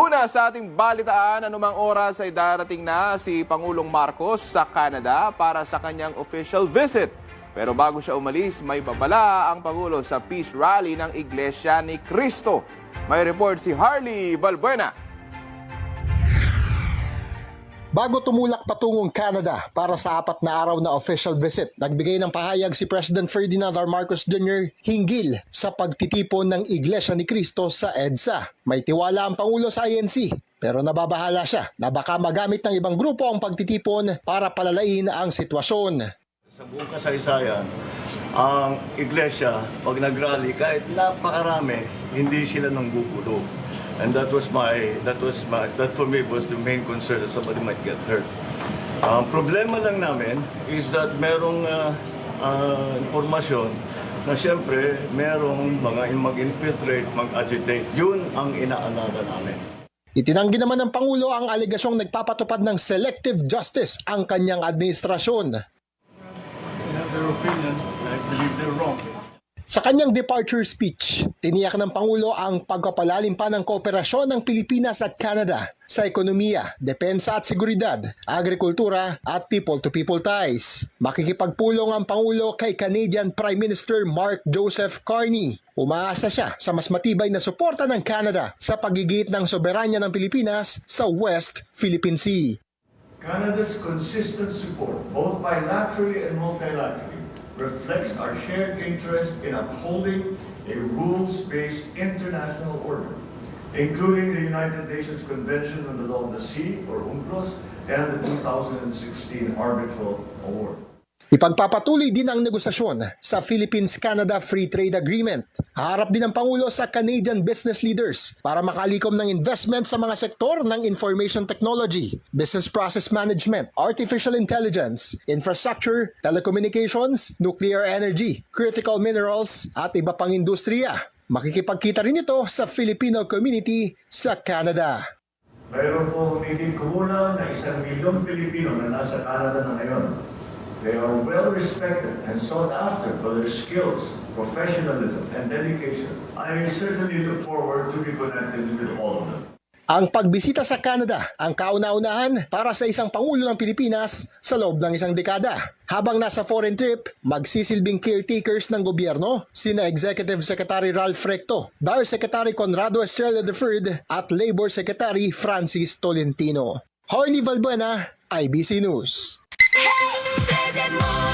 Una sa ating balitaan, anumang oras ay darating na si Pangulong Marcos sa Canada para sa kanyang official visit. Pero bago siya umalis, may babala ang Pangulo sa peace rally ng Iglesia ni Cristo. May report si Harley Balbuena. Bago tumulak patungong Canada para sa 4 na araw na official visit, nagbigay ng pahayag si President Ferdinand R. Marcos Jr. hinggil sa pagtitipon ng Iglesia ni Cristo sa EDSA. May tiwala ang Pangulo sa INC, pero nababahala siya na baka magamit ng ibang grupo ang pagtitipon para palalain ang sitwasyon. Sa buong kasaysayan, ang Iglesia, pag nag-rally, kahit napakarami, hindi sila nanggugulo. And that for me was the main concern that somebody might get hurt. Problema lang namin is that merong informasyon na siyempre merong mga mag-infiltrate, mag-agitate. Yun ang inaalala namin. Itinanggi naman ng Pangulo ang alegasyong nagpapatupad ng selective justice ang kanyang administrasyon. They have their opinion, I believe they're wrong. Sa kanyang departure speech, tiniyak ng Pangulo ang pagpapalalim pa ng kooperasyon ng Pilipinas at Canada sa ekonomiya, depensa at seguridad, agrikultura at people-to-people ties. Makikipagpulong ang Pangulo kay Canadian Prime Minister Mark Joseph Carney. Umaasa siya sa mas matibay na suporta ng Canada sa paggigit ng soberanya ng Pilipinas sa West Philippine Sea. Canada's consistent support, both bilaterally and multilaterally, reflects our shared interest in upholding a rules-based international order, including the United Nations Convention on the Law of the Sea, or UNCLOS, and the 2016 Arbitral Award. Ipagpapatuloy din ang negosasyon sa Philippines-Canada Free Trade Agreement. Haharap din ang Pangulo sa Canadian business leaders para makalikom ng investment sa mga sektor ng information technology, business process management, artificial intelligence, infrastructure, telecommunications, nuclear energy, critical minerals at iba pang industriya. Makikipagkita rin ito sa Filipino community sa Canada. Mayroon po hindi kumulang na 1 milyong Pilipino na nasa Canada na ngayon. They are well respected and sought after for their skills, professionalism, and dedication. I certainly look forward to be connected with all of them. Ang pagbisita sa Canada ang kauna-unahan para sa isang Pangulo ng Pilipinas sa loob ng isang dekada. Habang nasa foreign trip, magsisilbing caretakers ng gobyerno sina Executive Secretary Ralph Recto, DAR Secretary Conrado Estrella III at Labor Secretary Francis Tolentino. Harley Balbuena, IBC News. Hey, there's more.